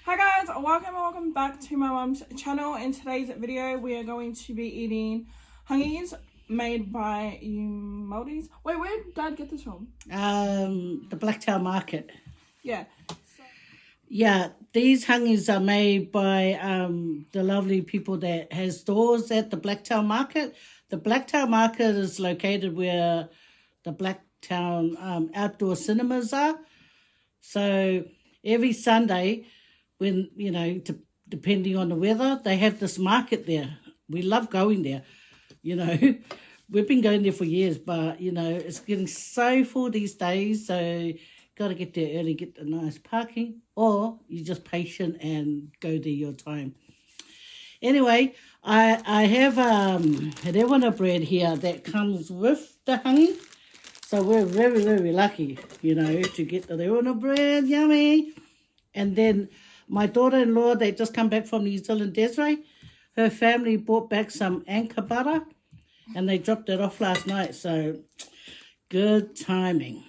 Hi guys, welcome back to my mum's channel. In today's video, we are going to be eating hangis made by Maldives. Wait, where did Dad get this from? The Blacktail Market. Yeah. Yeah, these hangis are made by the lovely people that has stores at the Blacktail Market. The Blacktail Market is located where the Blacktown outdoor cinemas are. So every Sunday, when, depending on the weather, they have this market there. We love going there, We've been going there for years, but, it's getting so full these days, so got to get there early, get the nice parking, or you're just patient and go there your time. Anyway, I have an rewana bread here that comes with the hangi, so we're very, very lucky, to get the rewana bread, yummy. And then my daughter-in-law, they just come back from New Zealand, Desiree, her family brought back some anchor butter, and they dropped it off last night, so good timing.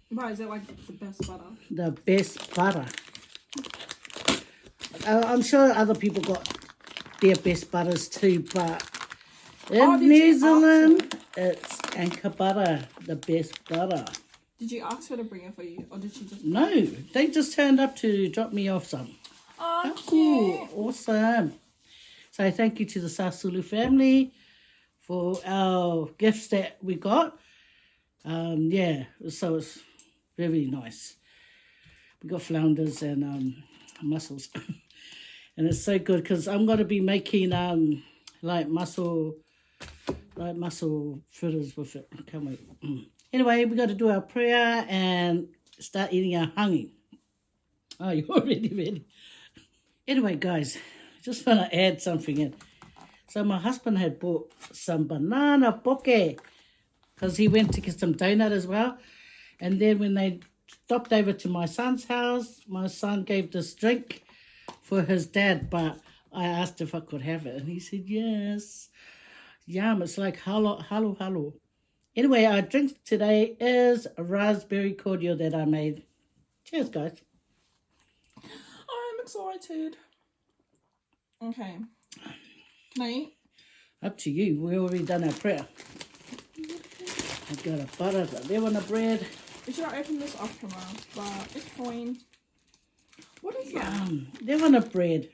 Why is it like the best butter? The best butter. I'm sure other people got their best butters too, but in New Zealand, it's anchor butter, the best butter. Did you ask her to bring it for you, or did she just... No, they just turned up to drop me off some. Oh, cute. Awesome. So thank you to the Sasulu family for our gifts that we got. So it's very nice. We got flounders and mussels. And it's so good because I'm going to be making mussel fritters with it. I can't wait. Anyway, we got to do our prayer and start eating our hangi. Oh, you're already ready. Anyway, guys, just want to add something in. So my husband had bought some banana poke because he went to get some donut as well. And then when they stopped over to my son's house, my son gave this drink for his dad, but I asked if I could have it. And he said, yes. Yum, it's like halo. Anyway, our drink today is a raspberry cordial that I made. Cheers, guys. I'm excited. Okay. Can I eat? Up to you. We already done our prayer. I got a butter, the rewana bread. We should open this off camera, but it's fine. What is that? Rewana bread.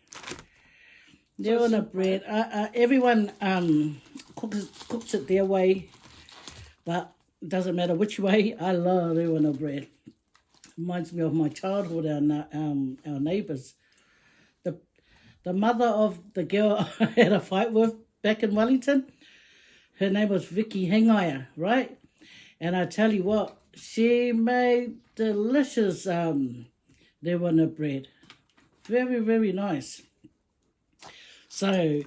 Rewana bread. Everyone cooks it their way, but it doesn't matter which way. I love rewana bread. Reminds me of my childhood, our neighbours. The mother of the girl I had a fight with back in Wellington, her name was Vicky Hangaya, right? And I tell you what, she made delicious rewana bread. Very, very nice. So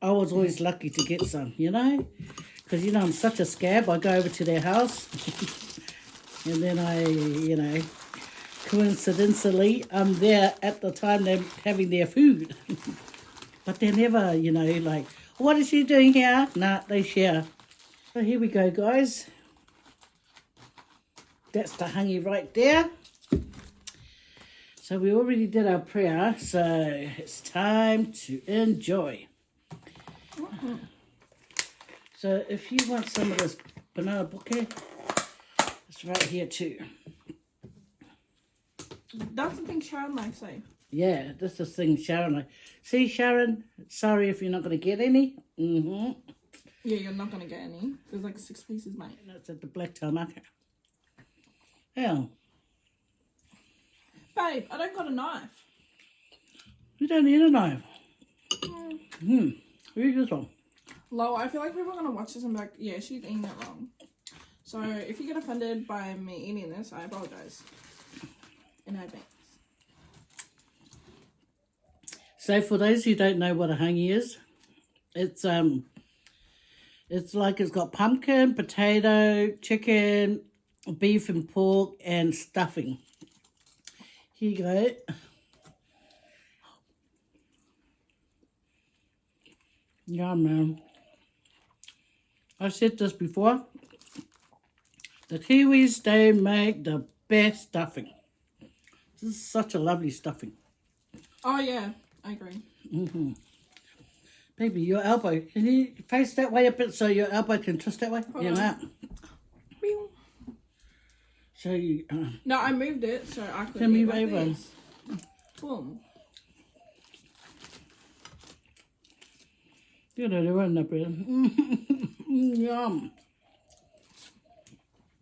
I was always lucky to get some, because, I'm such a scab. I go over to their house and then I, coincidentally, I'm there at the time they're having their food. But they're never, like, what is she doing here? Nah, they share. So here we go, guys. That's the hangi right there. So we already did our prayer, so it's time to enjoy. Mm-hmm. So if you want some of this banana bouquet, it's right here too. That's the thing Sharon likes, say. Yeah, this is the thing Sharon likes. See, Sharon, sorry if you're not going to get any. Mm-hmm. Yeah, you're not going to get any. There's like 6 pieces, mate. And that's at the Blacktail Market. Yeah. Babe, I don't got a knife. You don't need a knife. Where's this one? Lo, I feel like people are going to watch this and be like, yeah, she's eating it wrong. So if you get offended by me eating this, I apologize. In advance. So for those who don't know what a hangi is, it's like it's got pumpkin, potato, chicken, beef and pork and stuffing. Here you go. Yum, man. I've said this before. The Kiwis, they make the best stuffing. This is such a lovely stuffing. Oh yeah, I agree. Mm-hmm. Baby, your elbow. Can you face that way a bit so your elbow can twist that way? Hold Yeah, on. that. Meow. So you. No, I moved it so I could Can eat move like over. this. Boom. You know, they weren't that bad. Yum.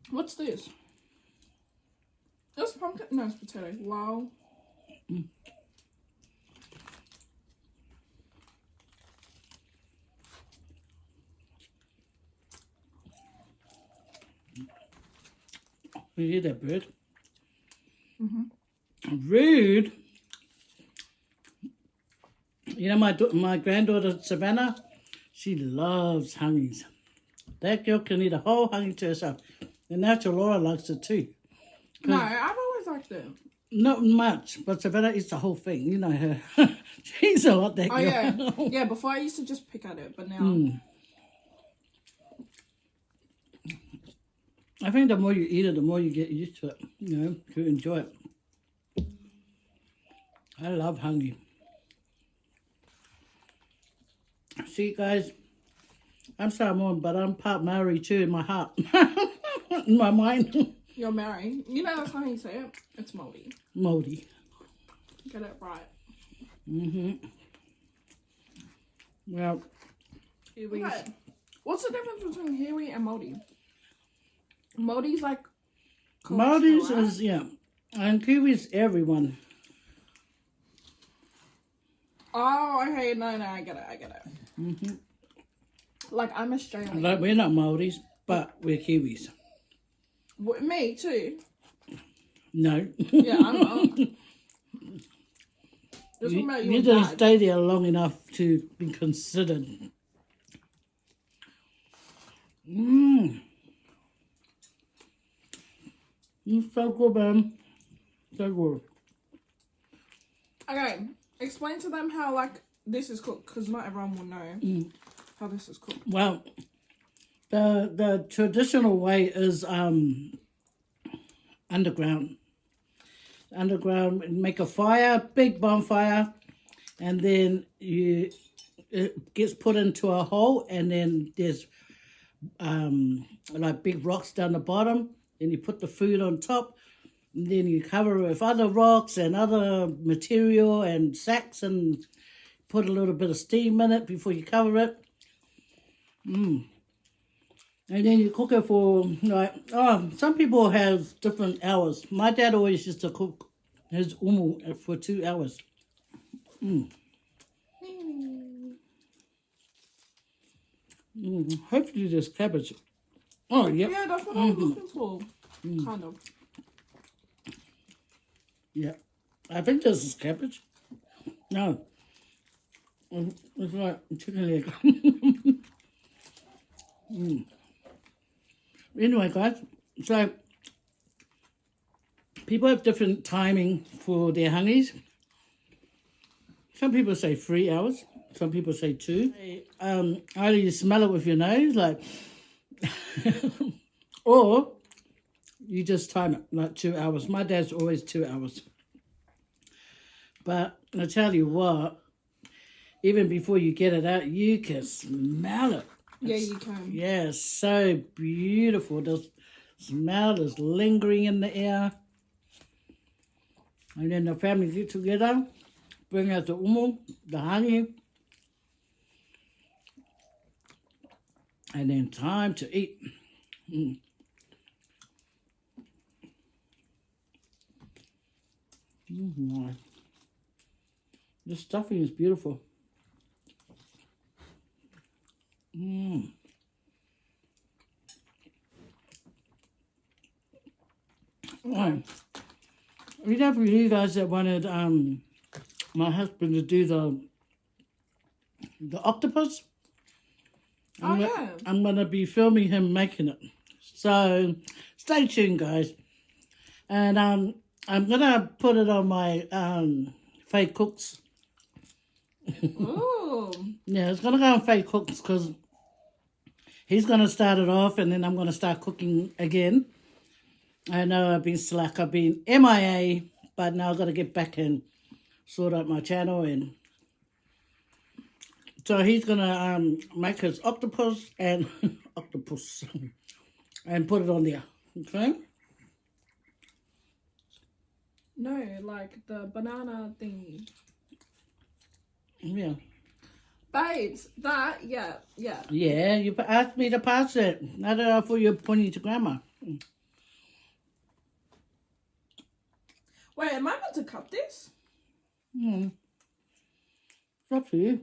What's this? That's pumpkin. No, it's potato. Wow. You hear that bird? Mm-hmm. Rude. You know, my granddaughter Savannah, she loves Hungis. That girl can eat a whole Hungi to herself. And now Chullora likes it too. No, I've always liked it. Not much, but Savannah eats the whole thing. You know her. She's a lot, that girl. Oh yeah, yeah. Before I used to just pick at it, but now. I think the more you eat it, the more you get used to it. You know, to enjoy it. I love Hungi. See, guys, I'm Samoan, but I'm part Maori too in my heart, in my mind. You're Mary. You know that's how you say it. It's Māori. Māori. Get it right. Well, Kiwis. Okay. What's the difference between Kiwi and Māori? Māori's like culture, Māori's right? is, yeah, and Kiwi's everyone. Oh, okay. No, I get it. Like, I'm Australian. Like, we're not Māoris, but we're Kiwis. Me too. No. Yeah, I'm not. You didn't stay there long enough to be considered. It's so good, man. So good. Okay, explain to them how, like, this is cooked, because not everyone will know how this is cooked. Well, the traditional way is underground. Underground, make a fire, big bonfire, and then it gets put into a hole, and then there's like big rocks down the bottom. Then you put the food on top, and then you cover it with other rocks and other material and sacks, and put a little bit of steam in it before you cover it. And then you cook it for, like, some people have different hours. My dad always used to cook his umu for 2 hours. Hopefully there's cabbage. Oh, yep. Yeah, that's what I was looking for. Kind of. Yeah. I think this is cabbage. No. It's like chicken leg. Anyway, guys, so people have different timing for their hungis. Some people say 3 hours. Some people say 2. Either you smell it with your nose, like, or you just time it, like 2 hours. My dad's always 2 hours. But I tell you what, even before you get it out, you can smell it. Yeah, you can. Yeah, so beautiful. The smell is lingering in the air. And then the family get together, bring out the umu, the hangi, and then time to eat. The stuffing is beautiful. Oh, we know for you guys that wanted my husband to do the octopus. I'm gonna be filming him making it. So stay tuned, guys. And I'm gonna put it on my Faye Cooks. Ooh. Yeah, it's gonna go on Faye Cooks because he's gonna start it off, and then I'm gonna start cooking again. I know I've been slack, I've been MIA, but now I've got to get back in sort out my channel, and so he's gonna make his octopus and octopus and put it on there. Okay. No, like the banana thing. Yeah. Babes, that, yeah. Yeah, you asked me to pass it. I don't know for you're pointing to grandma. Wait, am I meant to cut this? It's up to you.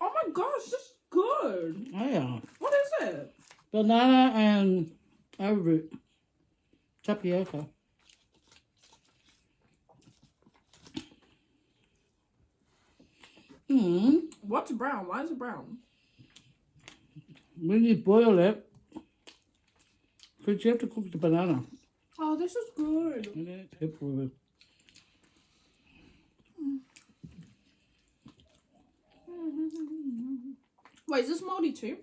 Oh my gosh, this is good. Oh, yeah. What is it? Banana and arrowroot. Tapioca. What's brown? Why is it brown? When you boil it, because you have to cook the banana. Oh, this is good. And then it's hip for it. Wait, is this moldy too?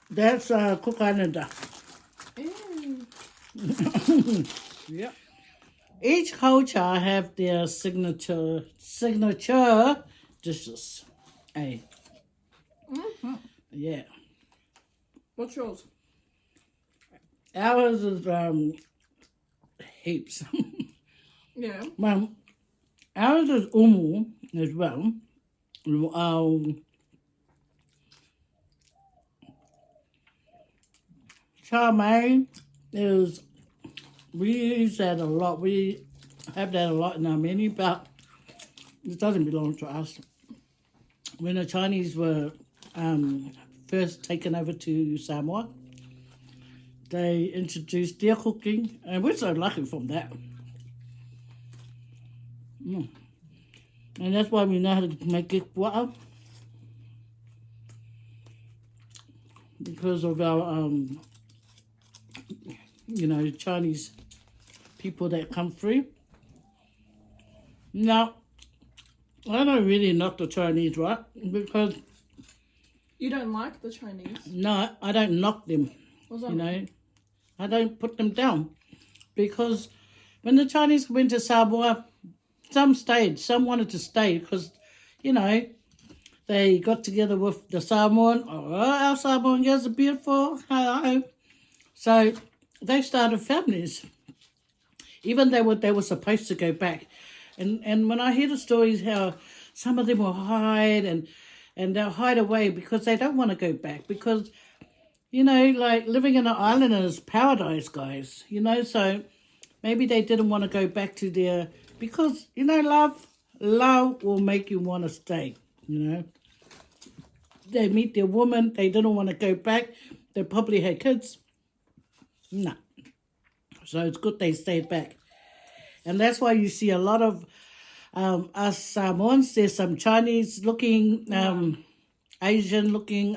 That's Cook Islander. Yep. Each culture have their signature dishes. Hey. Yeah. What's yours? Ours is heaps. Yeah. Well, ours is umu as well. Chow mein is, we use that a lot. We have that a lot in our menu, but it doesn't belong to us. When the Chinese were first taken over to Samoa, they introduced their cooking, and we're so lucky from that. And that's why we know how to make it water. Because of our, Chinese people that come through. Now, I don't really knock the Chinese, right? Because... You don't like the Chinese? No, I don't knock them. What's that mean? I don't put them down. Because when the Chinese went to Samoa, some stayed, some wanted to stay because, they got together with the Samoan. Oh, our Samoan girls are beautiful. Hello. So they started families. Even they were supposed to go back. And when I hear the stories how some of them will hide and they'll hide away because they don't want to go back. Because, like living in an island is paradise, guys. So maybe they didn't want to go back to their... Because, love will make you want to stay, They meet their woman, they didn't want to go back. They probably had kids. No. So it's good they stayed back. And that's why you see a lot of us Samoans. There's some Chinese-looking, Asian-looking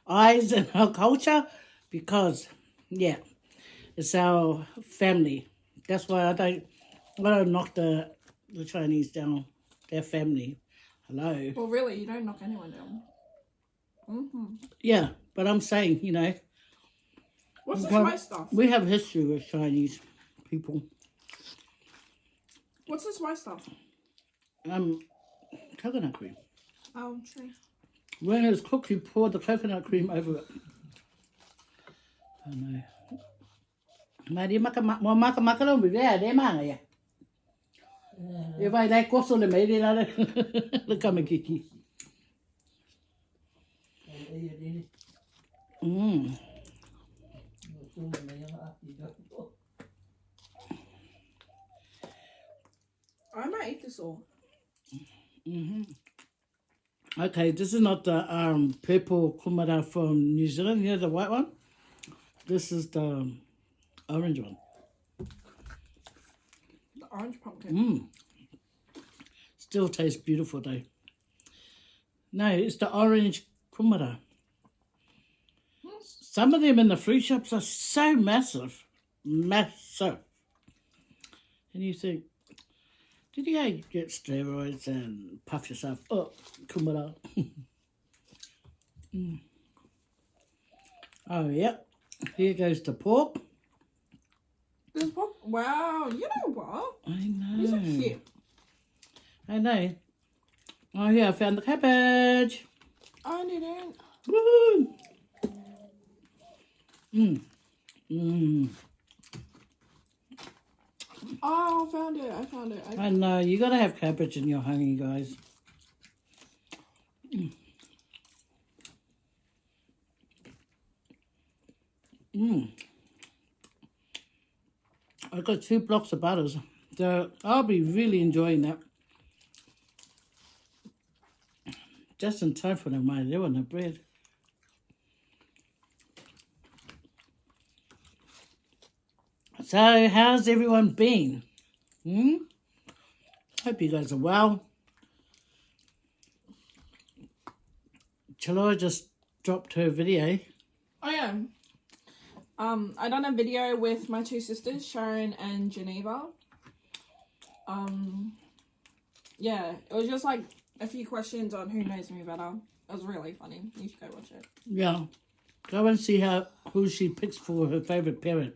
eyes in our culture. Because, it's our family. That's why I don't knock the Chinese down. Their family. Hello. Well, really, you don't knock anyone down. Yeah, but I'm saying, What's this white stuff? we have history with Chinese people. What's this white stuff? Coconut cream. Oh, true. When it's cooked, you pour the coconut cream over it. I know. Mà đi maka đâu bị ra để mang à? If I like course le mai la le kamekiki. I might eat this all. Okay, this is not the purple kumara from New Zealand. The white one. This is the orange one. The orange pumpkin. Still tastes beautiful though. No, it's the orange kumara. Some of them in the fruit shops are so massive. Massive. And you think, did you get steroids and puff yourself up? Kumara. Oh, yep. Here goes the pork. This pork. Wow, you know what? I know. These are cute. I know. Oh, here, I found the cabbage. I didn't. Woo! Mmm. Mmm. Oh, I found it. I found it. I know. You got to have cabbage in your honey, guys. Mmm. I got 2 blocks of butters. So I'll be really enjoying that. Just in time for the mayo and the bread. So, how's everyone been? Hope you guys are well. Chullora just dropped her video. Oh yeah. I done a video with my 2 sisters, Sharon and Geneva. Yeah, it was just like a few questions on who knows me better. It was really funny. You should go watch it. Yeah. Go and see who she picks for her favourite parent.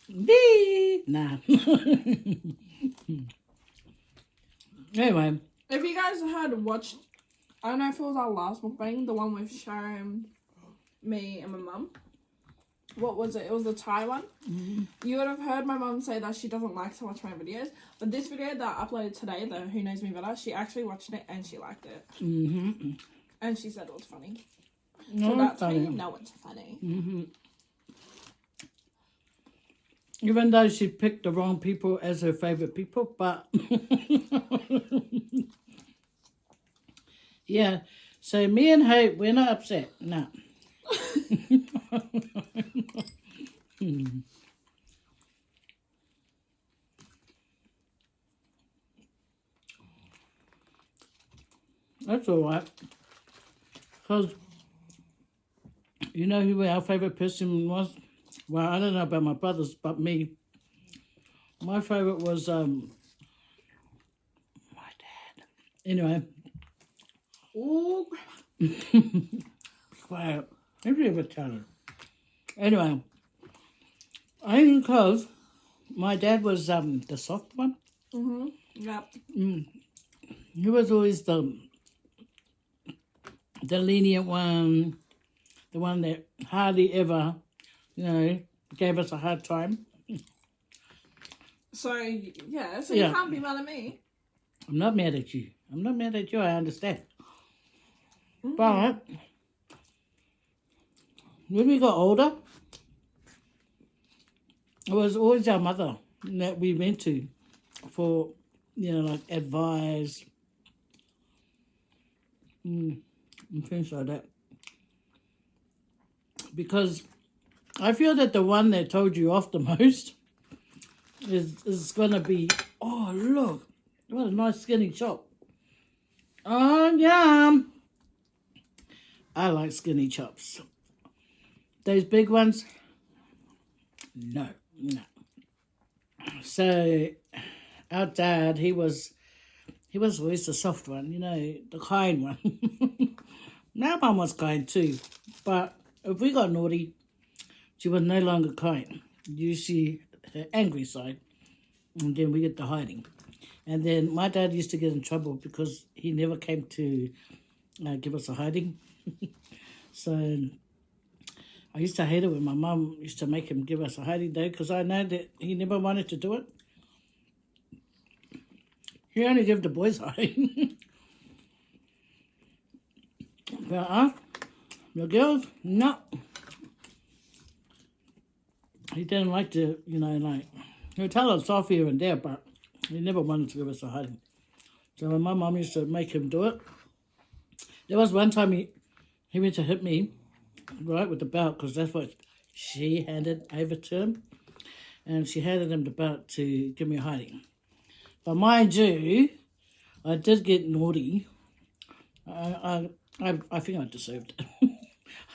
Me? Nah. Anyway. If you guys had watched, I don't know if it was our last mukbang, the one with Sharon, me, and my mum. What was it? It was the Thai one. You would have heard my mum say that she doesn't like to watch my videos. But this video that I uploaded today, the Who Knows Me Better, she actually watched it and she liked it. And she said it was funny. No, So that's funny. how you know it's funny. Even though she picked the wrong people as her favourite people, but... yeah, so me and Hope, we're not upset. No. That's all right. Because you know who our favourite person was? Well, I don't know about my brothers, but me. My favourite was my dad. Anyway. Ooh. Quiet. If you ever tell her. Anyway. I think because my dad was the soft one. Yep. He was always the lenient one, the one that hardly ever, gave us a hard time. So, yeah, so Yeah. you can't be mad at me. I'm not mad at you. I'm not mad at you, I understand. But when we got older, it was always our mother that we went to for, like advice and things like that. Because I feel that the one that told you off the most is going to be, oh, look, what a nice skinny chop. Oh, yum. I like skinny chops. Those big ones, no. So our dad, he was always the soft one, the kind one. Our mum was kind too, but if we got naughty, she was no longer kind. Usually her angry side, and then we get the hiding. And then my dad used to get in trouble because he never came to give us a hiding. So I used to hate it when my mum used to make him give us a hiding though, because I know that he never wanted to do it. He only gave the boys a hiding. But the girls, no. He didn't like to, he'd tell us off here and there, but he never wanted to give us a hiding. So when my mum used to make him do it, there was one time he went to hit me, right, with the belt, because that's what she handed over to him. And she handed him the belt to give me a hiding. But mind you, I did get naughty. I think I deserved it.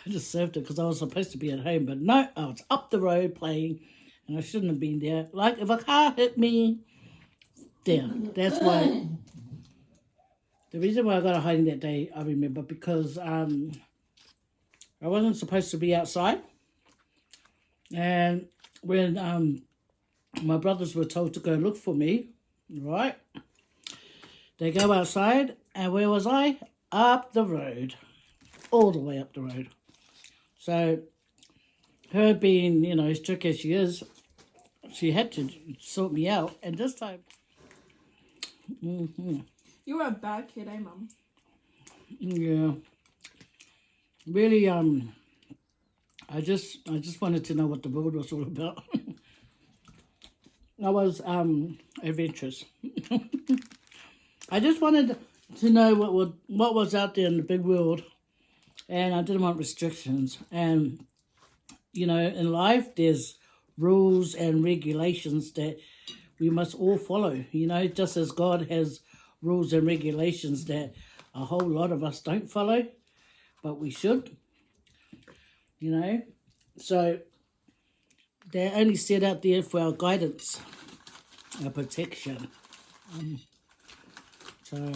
I deserved it because I was supposed to be at home. But no, I was up the road playing and I shouldn't have been there. Like, if a car hit me, there. That's why. The reason why I got a hiding that day, I remember, because I wasn't supposed to be outside. And when my brothers were told to go look for me, right? They go outside, and where was I? Up the road. All the way up the road. So, her being, you know, as strict as she is, she had to sort me out. And this time... You were a bad kid, eh, Mum? Yeah. Really, I just wanted to know what the world was all about. I was adventurous. I just wanted to know what was out there in the big world, and I didn't want restrictions. And you know, in life, there's rules and regulations that we must all follow. You know, just as God has rules and regulations that a whole lot of us don't follow, but we should. You know, so they're only set out there for our guidance, our protection. So,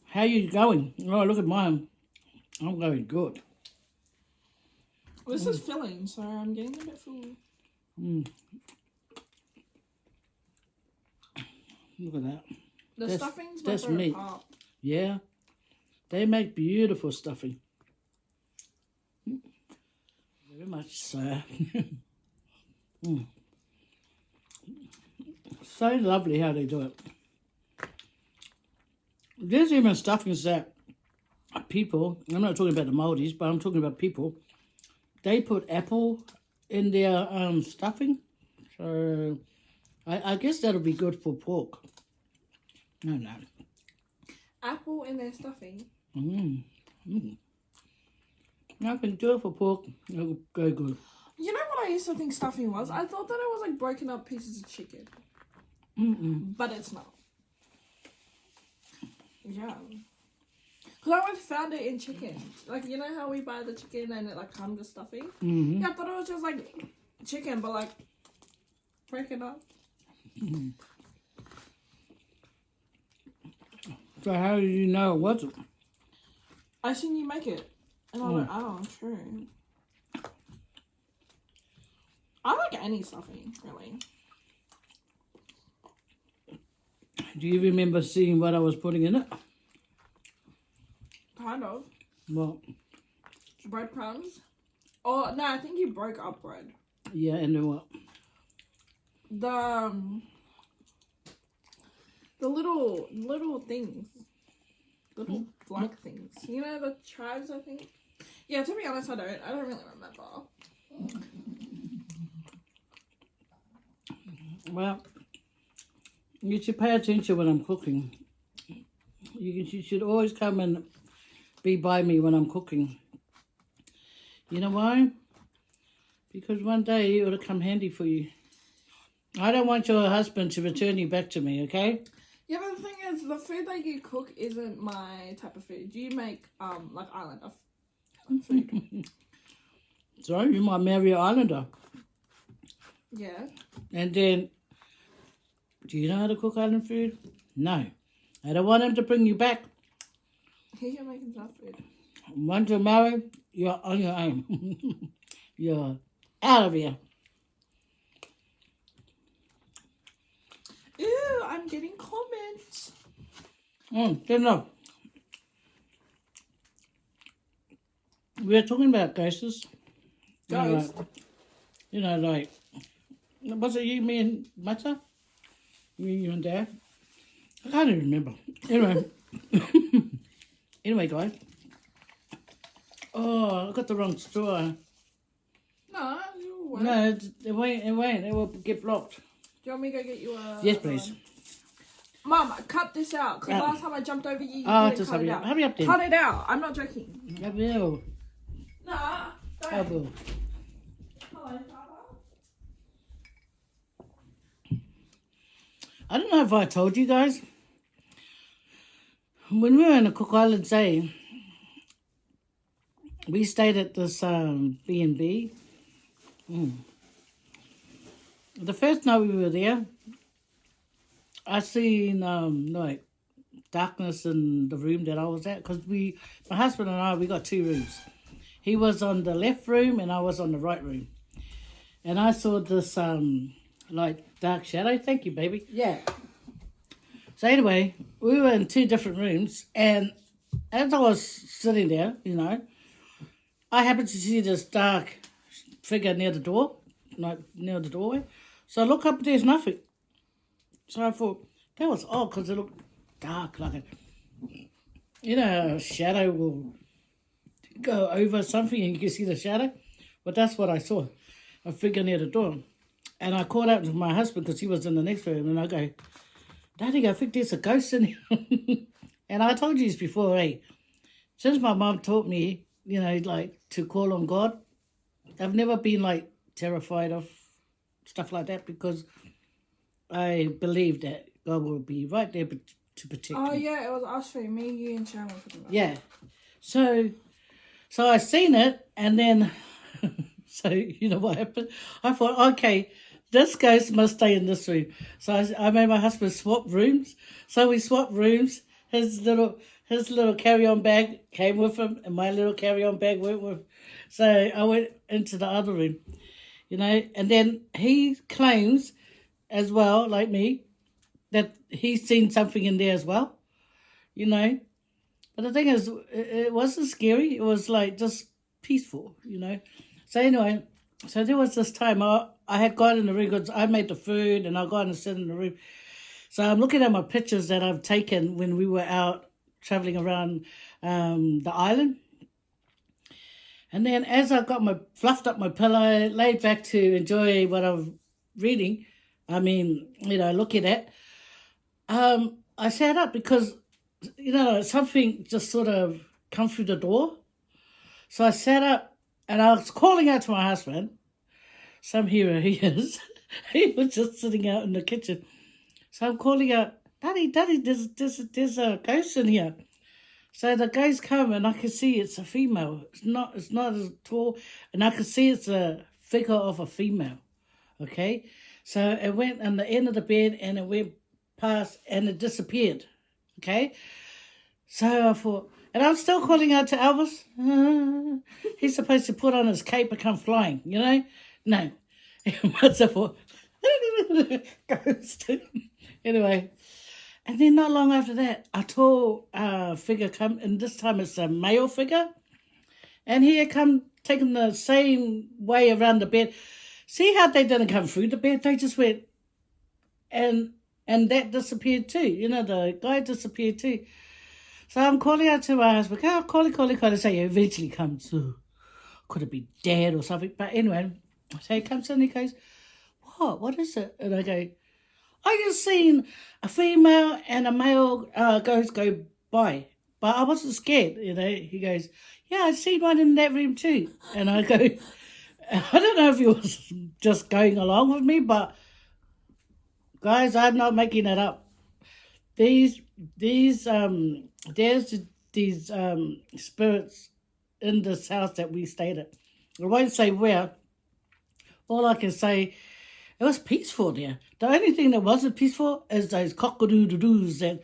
how are you going? Oh, look at mine. I'm going good. This is filling, so I'm getting a bit full. Look at that. The stuffing's my that's favorite meat. part. Yeah, they make beautiful stuffing. Very much so. So lovely how they do it. There's even stuffings that people, I'm not talking about the Maldives, but I'm talking about people, they put apple in their stuffing. So I guess that'll be good for pork. No. Apple in their stuffing? I can do it for pork. It'll go good. You know what I used to think stuffing was? I thought that it was like broken up pieces of chicken. But it's not. Yeah. Because I always found it in chicken. Like, you know how we buy the chicken and it like comes with stuffing? Yeah, I thought it was just like chicken, but like breaking up. So how did you know it wasn't? I seen you make it. And I was like, oh, true. I like any stuffing, really. Do you remember seeing what I was putting in it? Kind of. What? Breadcrumbs. Oh, no, I think you broke up bread. Yeah, and then what? The little things. Little black things. You know, the chives, I think? Yeah, to be honest, I don't really remember. Well, you should pay attention when I'm cooking. You should always come and be by me when I'm cooking. You know why? Because one day it'll come handy for you. I don't want your husband to return you back to me, okay? Yeah, but the thing is, the food that you cook isn't my type of food. You make, like, islander food. So you might marry an islander. Yeah. And then, do you know how to cook island food? No. I don't want him to bring you back. He can make himself food. Once you're married, you're on your own. You're out of here. Ew, I'm getting comments. Good enough. We're talking about ghosts. Ghosts? You know, like, was it you, me, and Mata? You and Dad? I can't even remember. Anyway. Anyway, guys. Oh, I got the wrong straw. No, you won't. No, it won't. It will get blocked. Do you want me to go get you a... Yes, please. Mum, cut this out. Because last time I jumped over you, you didn't just cut hurry it up. out. Hurry up then. Cut it out. I'm not joking. I will. Nah, don't. I will. Hello, Papa. I don't know if I told you guys. When we were in the Cook Islands, we stayed at this B&B. The first night we were there, I seen like darkness in the room that I was at, because my husband and I, we got 2 rooms. He was on the left room and I was on the right room. And I saw this like dark shadow. Thank you, baby. Yeah. So anyway, we were in 2 different rooms, and as I was sitting there, I happened to see this dark figure near the door, like near the doorway. So I look up, there's nothing. So I thought, that was odd, because it looked dark, like a shadow will go over something and you can see the shadow. But that's what I saw, a figure near the door. And I called out to my husband because he was in the next room, and I go, Daddy, I think there's a ghost in here. And I told you this before, since my mum taught me, like to call on God, I've never been like terrified of stuff like that because I believe that God will be right there to protect me. Oh yeah, it was us three, me, you, and Sharon were talking about. Yeah. So I seen it, and then, so you know what happened? I thought, okay, this ghost must stay in this room. So I made my husband swap rooms. So we swapped rooms. His little carry-on bag came with him, and my little carry-on bag went with him. So I went into the other room, and then he claims as well, like me, that he's seen something in there as well, But the thing is, it wasn't scary. It was like just peaceful, So anyway, so there was this time I had gone in the room because I made the food and I got and sit in the room. So I'm looking at my pictures that I've taken when we were out traveling around the island. And then as I fluffed up my pillow, laid back to enjoy what I'm reading, looking at, I sat up because, something just sort of come through the door. So I sat up and I was calling out to my husband. Some hero he is. He was just sitting out in the kitchen. So I'm calling out, Daddy, there's a ghost in here. So the ghost come and I can see it's a female. It's not as tall, and I can see it's a figure of a female. Okay? So it went on the end of the bed and it went past and it disappeared. Okay? So I thought, and I'm still calling out to Elvis. He's supposed to put on his cape and come flying, No. What's up for? Ghost. Anyway. And then not long after that, a tall figure come, and this time it's a male figure. And he had come taking the same way around the bed. See how they didn't come through the bed? They just went, and that disappeared too. The guy disappeared too. So I'm calling out to my husband, calling. So he eventually comes. Could it be dead or something? But anyway, so he comes in and he goes, what is it? And I go, I just seen a female and a male ghost go by, but I wasn't scared, He goes, yeah, I seen one in that room too. And I go, I don't know if he was just going along with me, but guys, I'm not making it up. There's these spirits in this house that we stayed at. I won't say where. All I can say, it was peaceful there. The only thing that wasn't peaceful is those cock-a-doo-doo-doos that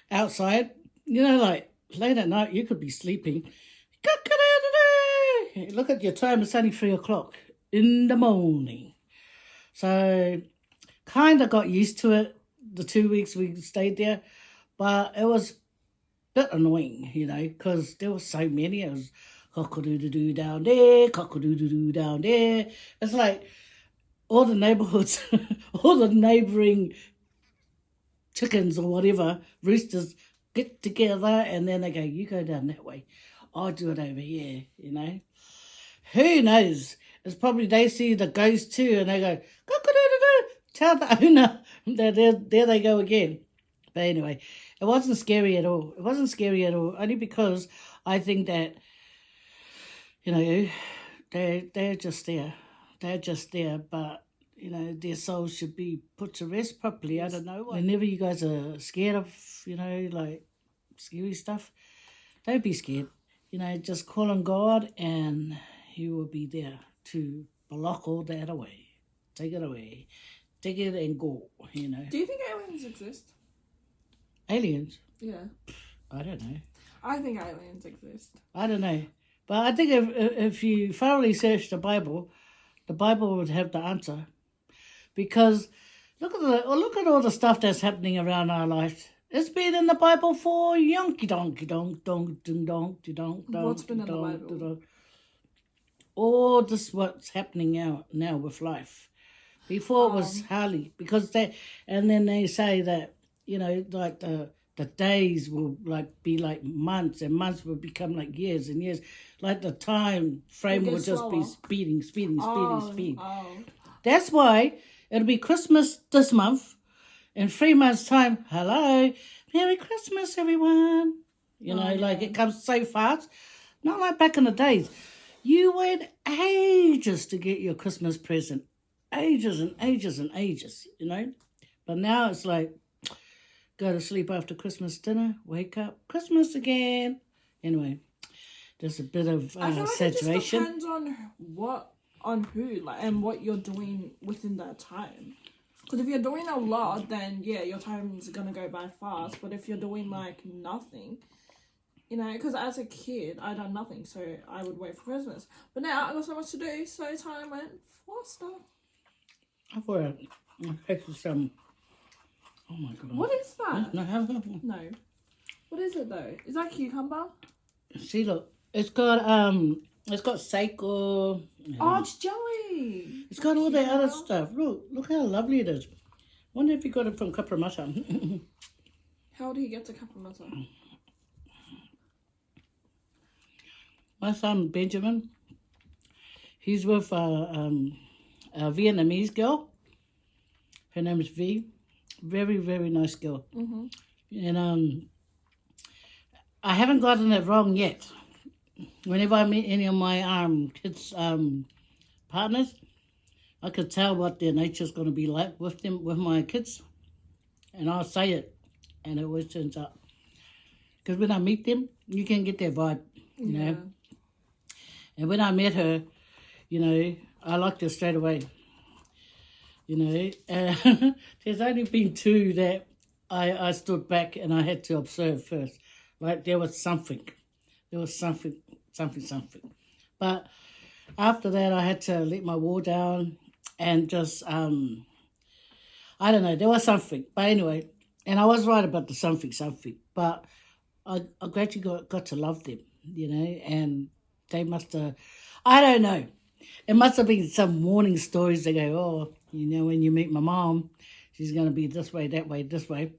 outside, like late at night, you could be sleeping. Cock-a-doo-doo-doo. Look at your time, it's only 3:00 in the morning. So, kind of got used to it the 2 weeks we stayed there, but it was a bit annoying, because there were so many. It was cock-a-doo-doo-doo down there, cock-a-doo-doo-doo down there. It's like all the neighborhoods, all the neighboring chickens or whatever, roosters, get together and then they go, you go down that way, I'll do it over here, Who knows? It's probably they see the ghost too and they go, cock-a-doo-doo-doo, tell the owner that there they go again. But anyway, it wasn't scary at all. It wasn't scary at all, only because I think that, they're just there. They're just there, but, their souls should be put to rest properly. I don't know. Whenever you guys are scared of, like scary stuff, don't be scared. Just call on God and He will be there to block all that away. Take it away. Take it and go, Do you think aliens exist? Aliens? Yeah. I don't know. I think aliens exist. I don't know. But I think if you thoroughly search the Bible would have the answer. because look at all the stuff that's happening around our life. It's been in the Bible for yonky donkey donk donk ding donk donk donk. What's been in the Bible? All this what's happening now with life. Before it was hardly because and then they say that like the days will be like months, and months will become like years and years. Like the time frame will just be speeding. Oh. That's why it'll be Christmas this month. In 3 months' time, hello, Merry Christmas, everyone. It comes so fast. Not like back in the days. You wait ages to get your Christmas present. Ages and ages and ages, But now it's like, go to sleep after Christmas dinner, wake up, Christmas again. Anyway, there's a bit of I feel like saturation. It just depends on who, and what you're doing within that time. Because if you're doing a lot, then yeah, your time's gonna go by fast. But if you're doing like nothing, because as a kid, I done nothing, so I would wait for Christmas. But now I got so much to do, so time went faster. I thought I tasted some. Oh my god! What is that? No. No. What is it though? Is that cucumber? See, look, it's got Seiko. Oh, it's jelly. It's got all the other stuff. Look how lovely it is. Wonder if you got it from Kapramata. How do you get to Kapramata? My son Benjamin, he's with a Vietnamese girl. Her name is V. Very, very nice girl. Mm-hmm. And I haven't gotten it wrong yet. Whenever I meet any of my kids' partners, I could tell what their nature's going to be like with my kids. And I'll say it, and it always turns out. Because when I meet them, you can get their vibe, you know. And when I met her, I liked her straight away. There's only been 2 that I stood back and I had to observe first. Like there was something. But after that, I had to let my wall down and just, I don't know, there was something. But anyway, and I was right about the something. But I gradually got to love them, and they must have, I don't know. It must have been some warning stories. They go, oh, when you meet my mom, she's going to be this way, that way, this way.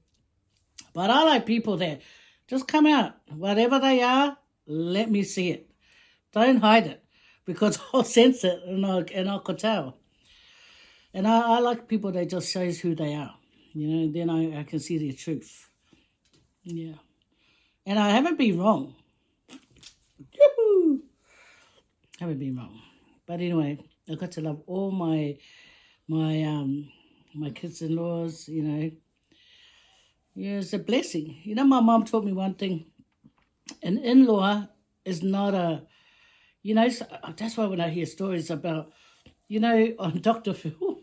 But I like people that just come out. Whatever they are, let me see it. Don't hide it, because I'll sense it and I could tell. And I like people that just shows who they are. Then I can see their truth. Yeah. And I haven't been wrong. Yoo-hoo! Haven't been wrong. But anyway, I got to love all my kids-in-laws, Yeah, it's a blessing. My mom taught me one thing. An in-law is not a, that's why when I hear stories about, on Dr. Phil,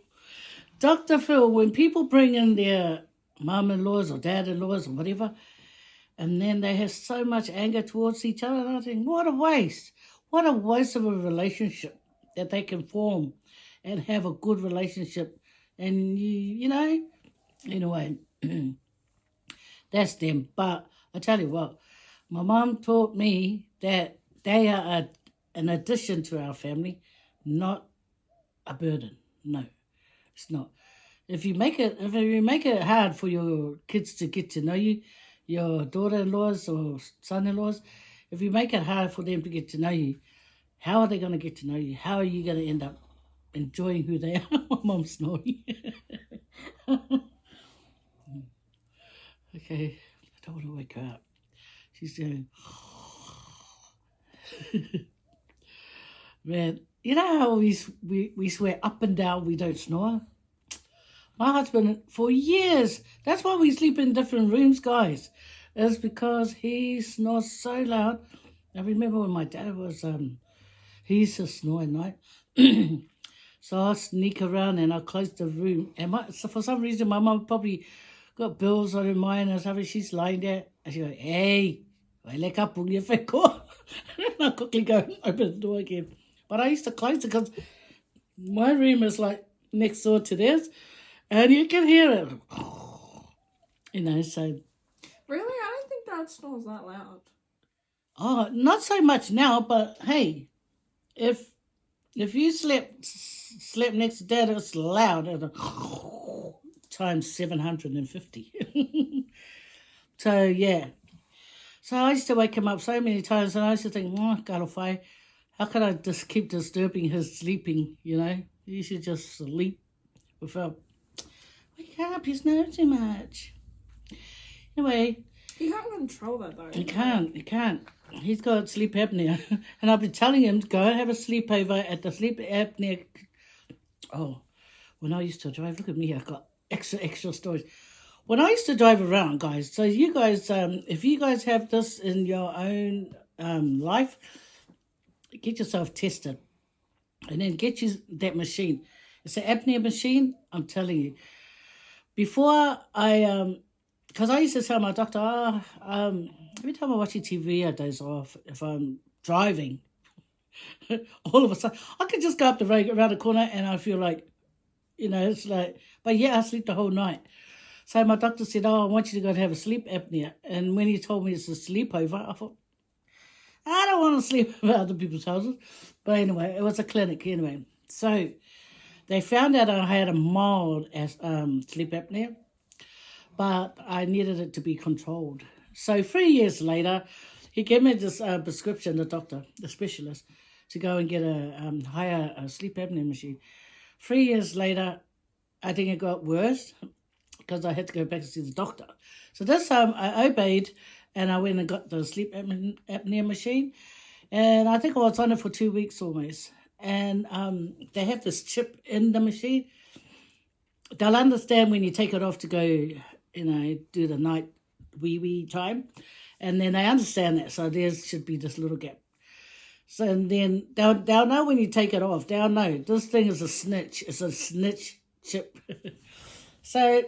when people bring in their mom-in-laws or dad-in-laws or whatever, and then they have so much anger towards each other, and I think, what a waste. What a waste of a relationship that they can form and have a good relationship. And, anyway, that's them. But I tell you what, my mom taught me that they are an addition to our family, not a burden. No, it's not. If you make it hard for your kids to get to know you, your daughter-in-laws or son-in-laws, if you make it hard for them to get to know you, how are they going to get to know you? How are you going to end up enjoying who they are? My mom's snoring. Okay, I don't want to wake her up. She's doing... Man, you know how we swear up and down we don't snore? My husband, for years, that's why we sleep in different rooms, guys. It's because he snores so loud. I remember when my dad was, he used to snore at night. So I sneak around and I close the room. And so for some reason, my mum probably got bills on her mind or something. She's lying there and she goes, hey, wake up, and I quickly go open the door again. But I used to close it because my room is like next door to theirs, and you can hear it. So... Really? I don't think that snores that loud. Oh, not so much now, but hey, if you slept next to Dad, it's loud at times 750. So yeah. So I used to wake him up so many times, and I used to think, God, Faye, how can I just keep disturbing his sleeping? He should just sleep without. Wake up, he's snoring too much. Anyway. He can't control that though. He can't. He's got sleep apnea. And I've been telling him to go and have a sleepover at the sleep apnea. Oh, when I used to drive, look at me, I've got extra stories. When I used to drive around, guys, so you guys, if you guys have this in your own life, get yourself tested. And then get you that machine. It's an apnea machine, I'm telling you. Before because I used to tell my doctor, every time I watch TV, I doze off. If I'm driving, all of a sudden, I could just go up the road, around the corner, and I feel like, it's like, but yeah, I sleep the whole night. So my doctor said, I want you to go and have a sleep apnea. And when he told me it's a sleepover, I thought, I don't want to sleep at other people's houses. But anyway, it was a clinic anyway. So they found out I had a mild sleep apnea, but I needed it to be controlled. So 3 years later, he gave me this prescription, the doctor, the specialist, to go and get a higher sleep apnea machine. 3 years later, I think it got worse because I had to go back to see the doctor. So this time I obeyed, and I went and got the sleep apnea machine. And I think I was on it for 2 weeks almost. And they have this chip in the machine. They'll understand when you take it off to go, do the night wee time. And then they understand that. So there should be this little gap. So and then they'll know when you take it off. They'll know this thing is a snitch. It's a snitch chip. So,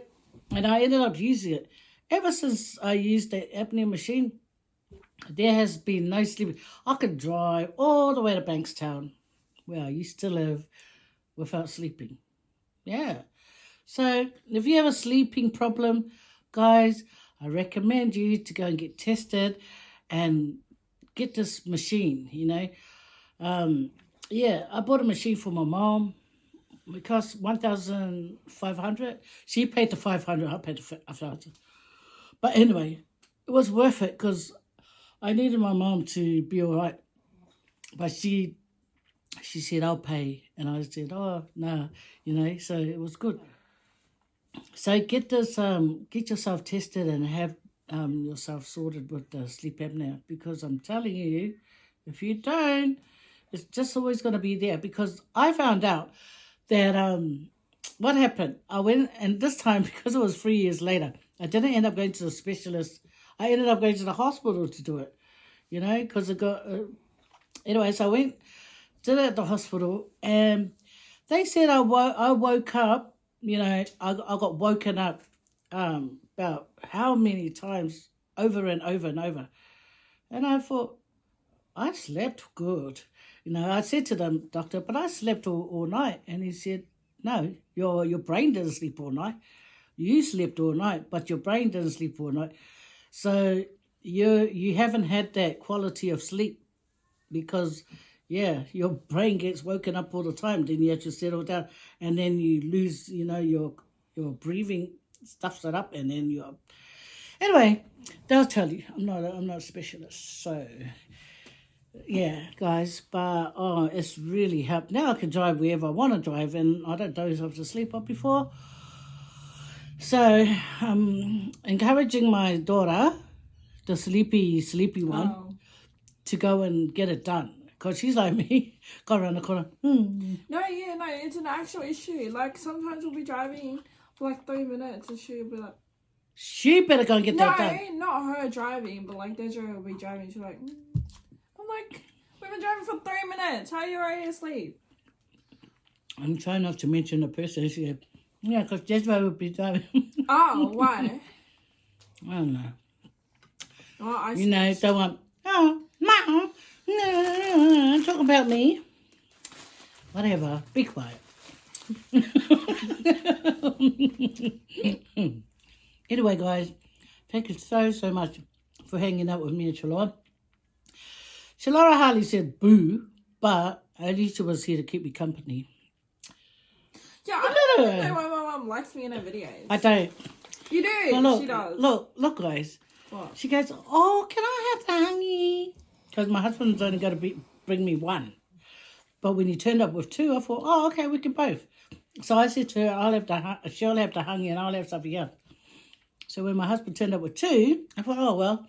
and I ended up using it. Ever since I used that apnea machine, there has been no sleeping. I could drive all the way to Bankstown, where I used to live, without sleeping. Yeah. So if you have a sleeping problem, guys, I recommend you to go and get tested and get this machine, Yeah, I bought a machine for my mom. It cost $1,500. She paid the $500. I paid the $1,000. But anyway, it was worth it because I needed my mom to be all right. But she said, I'll pay. And I said, oh, no, so it was good. So get yourself tested and have yourself sorted with the sleep apnea, because I'm telling you, if you don't, it's just always going to be there. Because I found out that what happened, I went, and this time, because it was 3 years later, I didn't end up going to the specialist. I ended up going to the hospital to do it, because it got... anyway, so I went, did it at the hospital, and they said I woke up, I got woken up about how many times, over and over and over. And I thought, I slept good. I said to them, doctor, but I slept all night. And he said, no, your brain didn't sleep all night. You slept all night, but your brain didn't sleep all night. So you haven't had that quality of sleep because, yeah, your brain gets woken up all the time. Then you have to settle down, and then you lose, your breathing stuffs it up, and then you're... Anyway, they'll tell you. I'm not a specialist, so... Yeah, guys, but it's really helped. Now I can drive wherever I want to drive, and I don't doze off to sleep up before. So, encouraging my daughter, the sleepy one, to go and get it done. Because she's like me, go around the corner. No, it's an actual issue. Like, sometimes we'll be driving for like 3 minutes, and she'll be like... She better go and get that done. No, not her driving, but like, Deja will be driving, she's like... I'm like, we've been driving for 3 minutes. How are you already asleep? I'm trying not to mention the person. She said, yeah, because Desiree would be driving. Oh, why? I don't know. Oh, they want, Mom, no, talk about me. Whatever, be quiet. Anyway, guys, thank you so much for hanging out with me and Chullora. Chullora hardly said boo, but at least she was here to keep me company. Yeah, I don't know why my mum likes me in her videos. I don't. You do. Well, look, she does. Look, guys. What? She goes, oh, can I have the hangi? Because my husband's only going to bring me one. But when he turned up with two, I thought, oh, okay, we can both. So I said to her, she'll have the hangi and I'll have something else. So when my husband turned up with two, I thought, oh, well,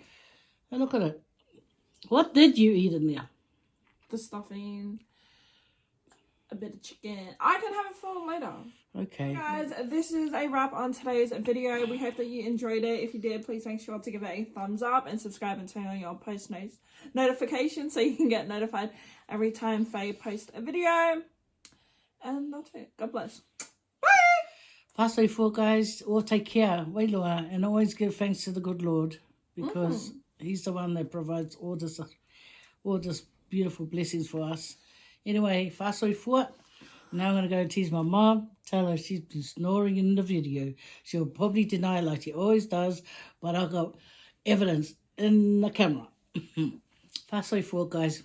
now look at it. What did you eat in there? The stuffing, a bit of chicken. I can have it for later. Okay. Guys, this is a wrap on today's video. We hope that you enjoyed it. If you did, please make sure to give it a thumbs up and subscribe and turn on your post notifications so you can get notified every time Faye posts a video. And that's it. God bless. Pastor for guys, all take care, Wailoa, and always give thanks to the good Lord because He's the one that provides all this beautiful blessings for us. Anyway, Fasoi for. Now I'm going to go tease my mom, tell her she's been snoring in the video. She'll probably deny like she always does, but I've got evidence in the camera. Fasoi for guys.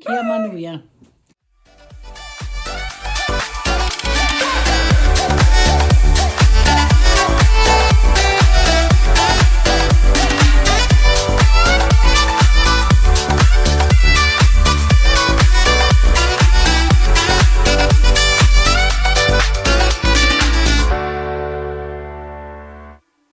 Kia manuia.